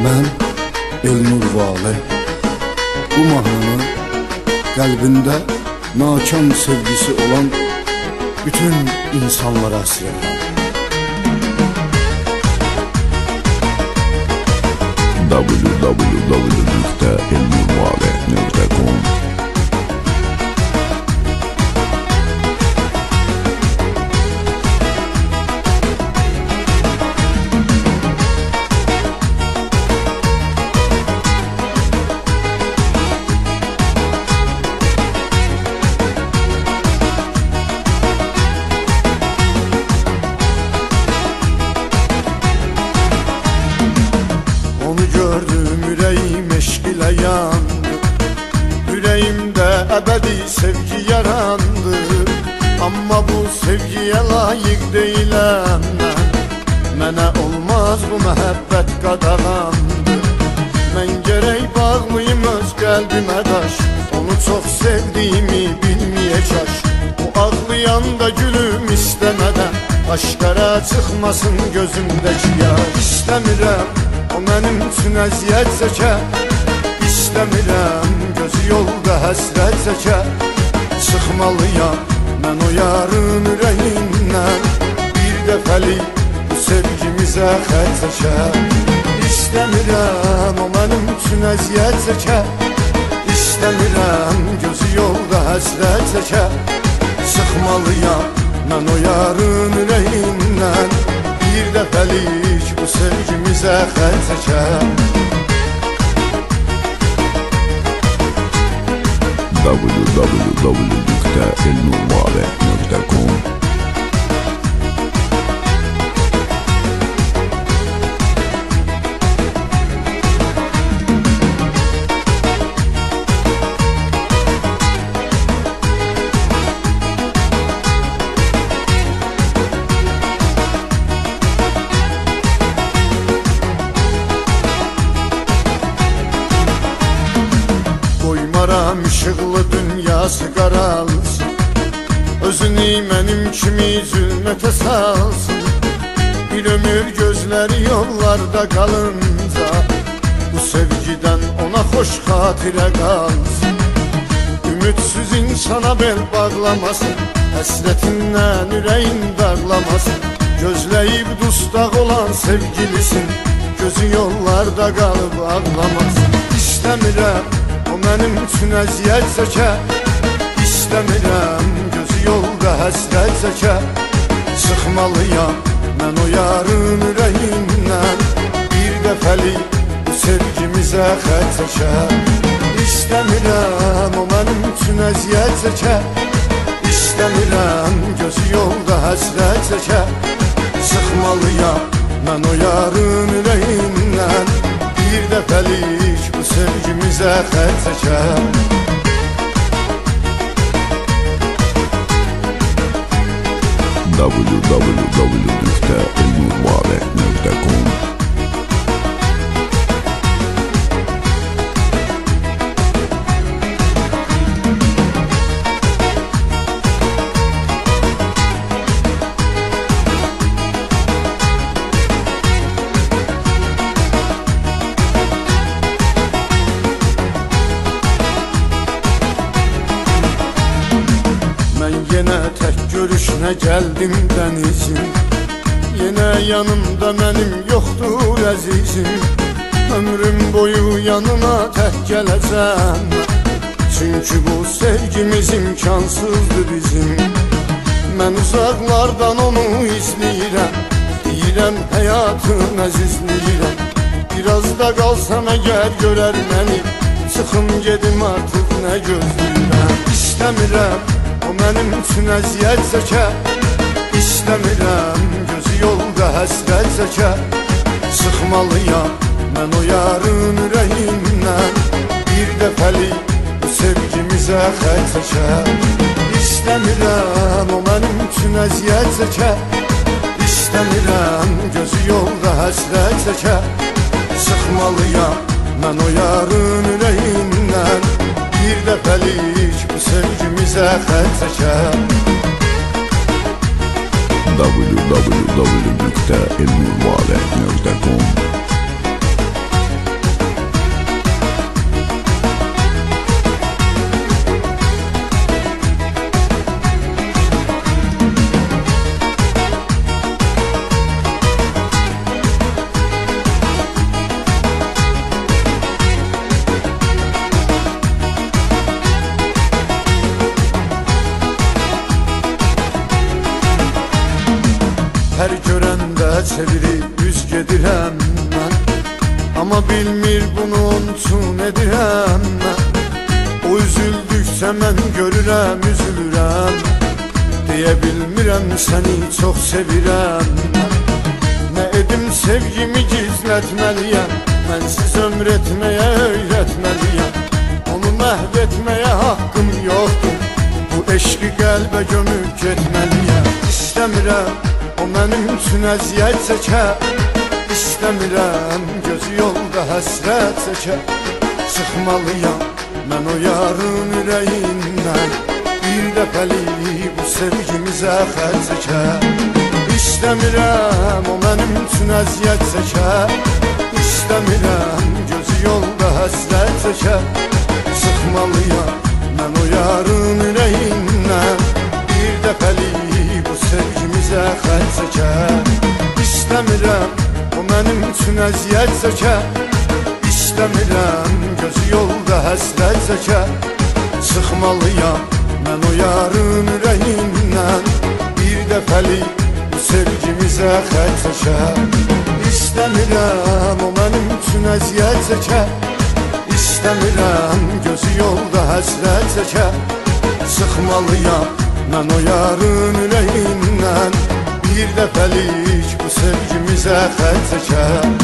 Ben Elnur Vali bu mahnını kalbinde nakam sevgisi olan bütün insanlara sığınırım. www.elnurvali.com Onu gördüm, yüreğim eşk ile yandı. Yüreğimde ebedi sevgi yarandı. Ama bu sevgiye layık değilim ben. Mənə olmaz bu məhəbbət qadağandı. Mən gərək bağlıyım öz qəlbimə daş. Onu çox sevdiyimi bilməyəcək. O ağlayanda gülüm istəmədən aşkara çıxmasın gözümdəki yaş. İstəmirəm o mənim üçün əziyyət çəkə. İstəmirəm gözü yolda həsrət çəkə. Çıxmalıyam mən o yarın ürəyindən. Bir dəfəlik bu sevgimizə xət çəkə. İstəmirəm o mənim üçün əziyyət çəkə. İstəmirəm gözü yolda həsrət çəkə. Çıxmalıyam mən o yarın ürəyindən. Bir dəfəlik bu sevgimizə xət çəkə. www.elnurvali.com Qoymaram işıqlı dünyası qaralsın. Özünü mənim kimi zülmətə salsın. Bir ömür gözləri yollarda qalınca bu sevgidən ona xoş xatirə qalsın. Ümidsiz insana bel bağlamasın. Həsrətindən ürəyin dağlamasın. Gözləyib dustaq olan sevgilisin. Gözü yollarda qalıb ağlamasın. İstəmirəm o mənim üçün əziyyət çəkə. İstəmirəm gözü yolda həsrət çəkə. Çıxmalıyam mən o yarın ürəyindən. Bir dəfəlik bu sevgimizə xət çəkə. İstəmirəm o mənim üçün əziyyət çəkə. İstəmirəm gözü yolda həsrət çəkə. Çıxmalıyam mən o yarın ürəyindən. Bir dəfəlik bu sevgimizə xət çəkə. www.elnurvali.com Mən yenə tək görüşünə gəldim dənizim. Yenə yanımda mənim yoxdur əzizim. Ömrüm boyu yanına tək gələcəm. Çünki bu sevgimiz imkansızdır bizim. Mən uzaqlardan onu izləyirəm. Deyirəm həyatım əzizləyirəm. Biraz da qalsam əgər görər məni. Çıxım gedim artıq nə gözləyirəm. İstəmirəm o mənim üçün əziyyət çəkə. İstəmirəm gözü yolda həsrət çəkə. Çıxmalıyam mən o yarın ürəyindən. Bir dəfəlik bu sevgimizə xət çəkə. İstəmirəm o mənim üçün əziyyət çəkə. İstəmirəm gözü yolda həsrət çəkə. Çıxmalıyam mən o yarın ürəyindən. Bir dəfəlik bu sevgimizə xət çəkə. www.elnurvali.com Hər görəndə çevirib üz gedirəm mən, amma bilmir bunu onun üçün edirəm mən. O üzüldükcə mən görürəm, üzülürəm, deyə bilmirəm səni çox sevirəm mən. Nə edim sevgimi gizlətməliyəm, mənsiz ömr etməyə öyrətməliyəm. Onu məhv etməyə haqqım yoxdur, bu eşqi qəlbə gömüb getməliyəm. İstəmirəm o mənim üçün əziyyət çəkə, İstəmirəm gözü yolda həsrət çəkə. Çıxmalıyam mən o yarın ürəyindən, bir dəfəlik bu sevgimizə xərc çəkə. İstəmirəm o mənim üçün əziyyət çəkə, İstəmirəm gözü yolda həsrət çəkə. Çıxmalıyam mən o yarın ürəyindən, bir dəfəlik bu sevgimizə xərc çəkə. İstəmirəm o mənim üçün əziyyət çəkə, İstəmirəm gözü yolda həsrət çəkə. Çıxmalıyam mən o yarın ürəyindən, bir dəfəlik bu sevgimizə xərc çəkə. İstəmirəm o mənim üçün əziyyət çəkə, İstəmirəm gözü yolda həsrət çəkə. Çıxmalıyam mən o yarın ürəyindən, bir dəfəlik bu sevgimizə xərc çəkə.